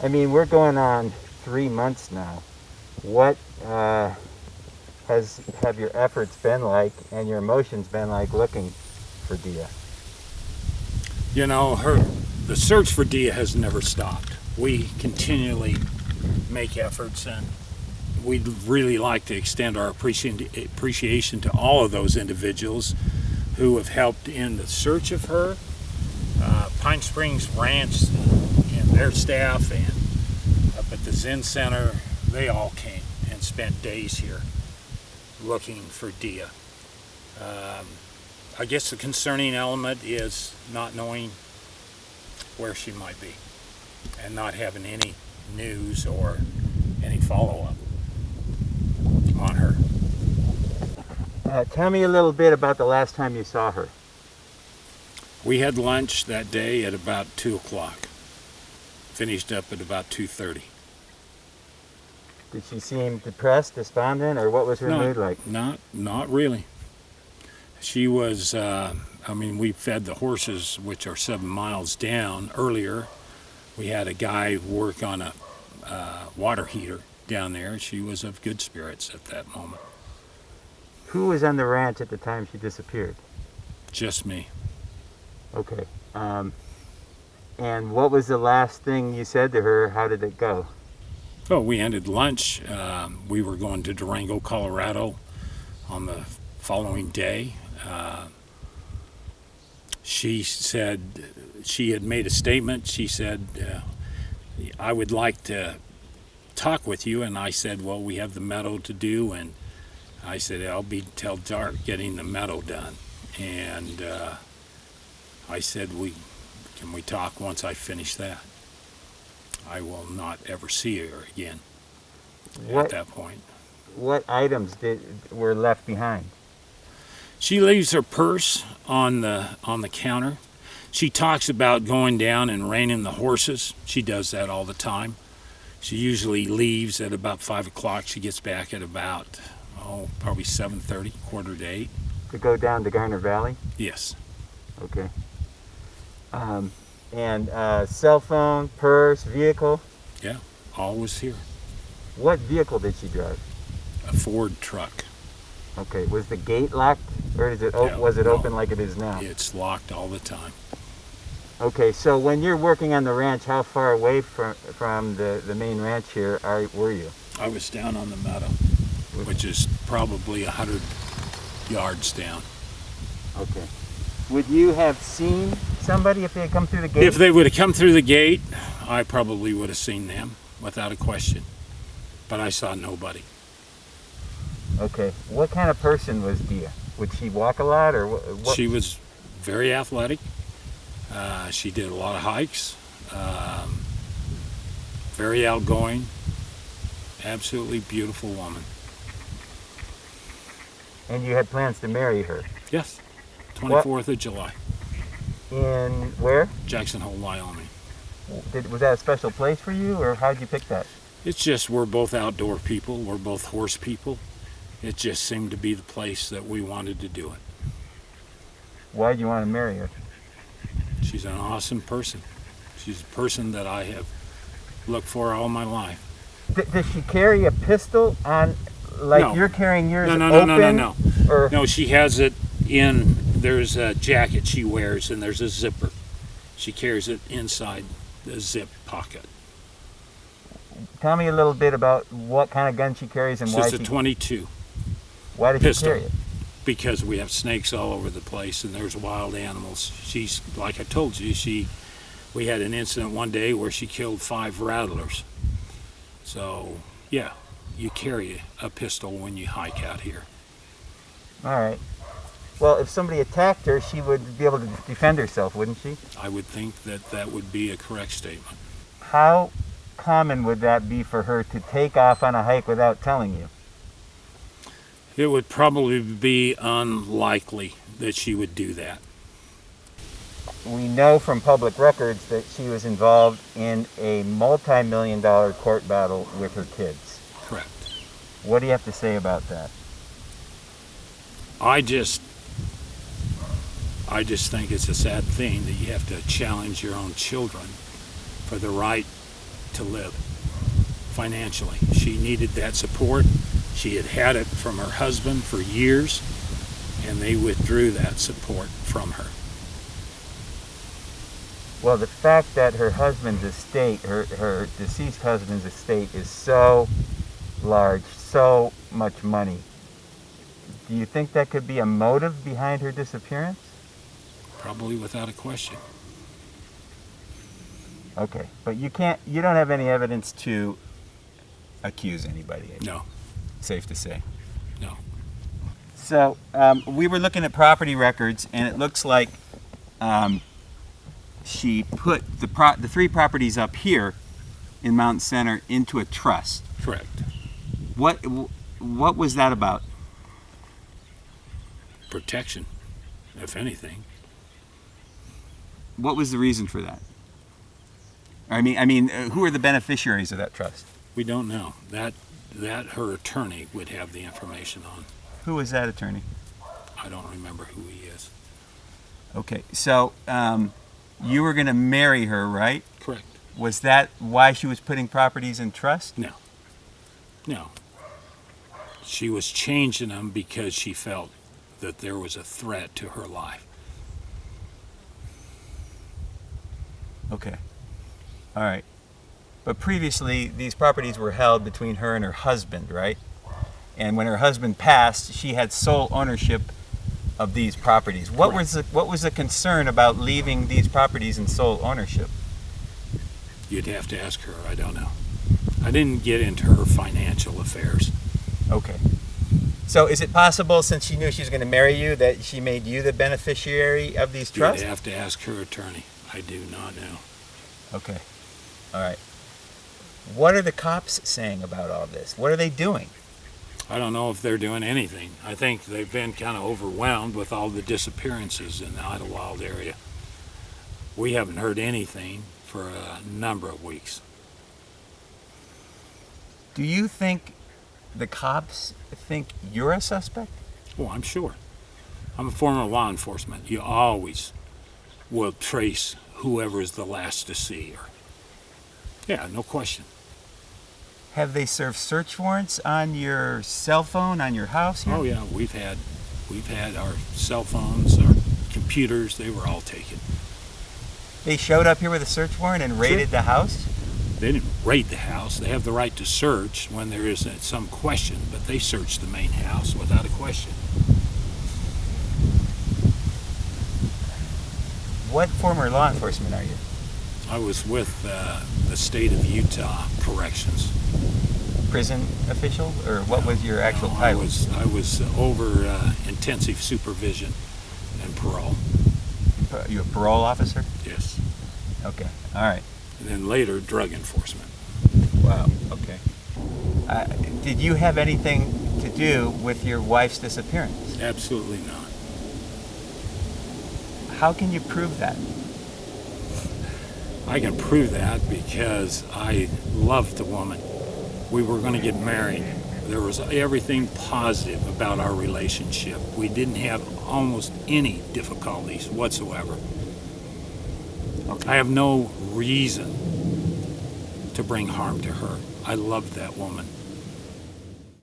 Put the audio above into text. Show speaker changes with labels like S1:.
S1: I mean, we're going on 3 months now. What have your efforts been like and your emotions been like looking for Dia?
S2: You know, the search for Dia has never stopped. We continually make efforts, and we'd really like to extend our appreciation to all of those individuals who have helped in the search of her. Pine Springs Ranch and their staff, and up at the Zen Center, they all came and spent days here looking for Dia. I guess the concerning element is not knowing where she might be and not having any news or any follow-up on her.
S1: Tell me a little bit about the last time you saw her.
S2: We had lunch that day at about 2 o'clock. Finished up at about 2:30.
S1: Did she seem depressed, despondent, or what was her mood like?
S2: Not really. She was, we fed the horses, which are 7 miles down earlier. We had a guy work on a water heater down there. She was of good spirits at that moment.
S1: Who was on the ranch at the time she disappeared?
S2: Just me.
S1: Okay. And what was the last thing you said to her? How did it go?
S2: Oh, we ended lunch. We were going to Durango, Colorado on the following day. She said she had made a statement. She said, I would like to talk with you. And I said, well, we have the meadow to do. And I said, I'll be till dark getting the meadow done. And I said, can we talk once I finish that? I will not ever see her again at that point.
S1: What items were left behind?
S2: She leaves her purse on the counter. She talks about going down and reining the horses. She does that all the time. She usually leaves at about 5 o'clock. She gets back at about, probably 7:30, 7:45.
S1: To go down to Garner Valley?
S2: Yes.
S1: Okay. And cell phone, purse, vehicle?
S2: Yeah, all was here.
S1: What vehicle did she drive?
S2: A Ford truck.
S1: Okay, was the gate locked, or was it open like it is now?
S2: It's locked all the time.
S1: Okay, so when you're working on the ranch, how far away from the main ranch here were you?
S2: I was down on the meadow, which is probably 100 yards down.
S1: Okay. Would you have seen somebody if they had come through the gate?
S2: If they would have come through the gate, I probably would have seen them, without a question. But I saw nobody.
S1: Okay. What kind of person was Dia? Would she walk a lot, or what?
S2: She was very athletic. She did a lot of hikes. Very outgoing. Absolutely beautiful woman.
S1: And you had plans to marry her?
S2: Yes. 24th of July.
S1: In where?
S2: Jackson Hole, Wyoming.
S1: Was that a special place for you, or how did you pick that?
S2: It's just we're both outdoor people. We're both horse people. It just seemed to be the place that we wanted to do it.
S1: Why do you want to marry her?
S2: She's an awesome person. She's a person that I have looked for all my life.
S1: Does she carry a pistol on, like
S2: No.
S1: you're carrying yours
S2: No.
S1: open?
S2: No, she has it in, there's a jacket she wears and there's a zipper. She carries it inside the zip pocket.
S1: Tell me a little bit about what kind of gun she carries and why
S2: It's a 22
S1: Why does
S2: pistol.
S1: she carry it?
S2: Because we have snakes all over the place and there's wild animals. She's, like I told you, we had an incident one day where she killed 5 rattlers. So, yeah, you carry a pistol when you hike out here.
S1: All right. Well, if somebody attacked her, she would be able to defend herself, wouldn't she?
S2: I would think that would be a correct statement.
S1: How common would that be for her to take off on a hike without telling you?
S2: It would probably be unlikely that she would do that.
S1: We know from public records that she was involved in a multi-million-dollar court battle with her kids.
S2: Correct.
S1: What do you have to say about that?
S2: I just think it's a sad thing that you have to challenge your own children for the right to live financially. She needed that support. She had it from her husband for years, and they withdrew that support from her.
S1: Well, the fact that her husband's estate, her deceased husband's estate, is so large, so much money, do you think that could be a motive behind her disappearance?
S2: Probably without a question.
S1: Okay, but you don't have any evidence to accuse anybody.
S2: No.
S1: Safe to say.
S2: No.
S1: So we were looking at property records, and it looks like she put the three properties up here in Mountain Center into a trust.
S2: Correct.
S1: What was that about?
S2: Protection, if anything.
S1: What was the reason for that? I mean, who are the beneficiaries of that trust?
S2: We don't know. That her attorney would have the information on.
S1: Who was that attorney?
S2: I don't remember who he is.
S1: Okay, so you were going to marry her, right?
S2: Correct.
S1: Was that why she was putting properties in trust?
S2: No. No. She was changing them because she felt that there was a threat to her life.
S1: Okay. All right. But previously, these properties were held between her and her husband, right? And when her husband passed, she had sole ownership of these properties. What was the concern about leaving these properties in sole ownership?
S2: You'd have to ask her. I don't know. I didn't get into her financial affairs.
S1: Okay. So is it possible, since she knew she was going to marry you, that she made you the beneficiary of these trusts?
S2: You'd have to ask her attorney. I do not know.
S1: Okay. All right. What are the cops saying about all this? What are they doing?
S2: I don't know if they're doing anything. I think they've been kind of overwhelmed with all the disappearances in the Idlewild area. We haven't heard anything for a number of weeks.
S1: Do you think the cops think you're a suspect?
S2: Oh, I'm sure. I'm a former law enforcement. You always will trace whoever is the last to see her. Yeah, no question.
S1: Have they served search warrants on your cell phone, on your house here?
S2: Oh yeah, we've had our cell phones, our computers, they were all taken.
S1: They showed up here with a search warrant and raided the house?
S2: They didn't raid the house. They have the right to search when there is some question, but they searched the main house without a question.
S1: What former law enforcement are you?
S2: I was with the state of Utah Corrections.
S1: Prison official, or what was your actual
S2: No,
S1: title?
S2: I was over intensive supervision and parole.
S1: You a parole officer?
S2: Yes.
S1: Okay. All right.
S2: And then later, drug enforcement.
S1: Wow. Okay. Did you have anything to do with your wife's disappearance?
S2: Absolutely not.
S1: How can you prove that?
S2: I can prove that because I loved the woman. We were going to get married. There was everything positive about our relationship. We didn't have almost any difficulties whatsoever.
S1: Okay.
S2: I have no reason to bring harm to her. I loved that woman.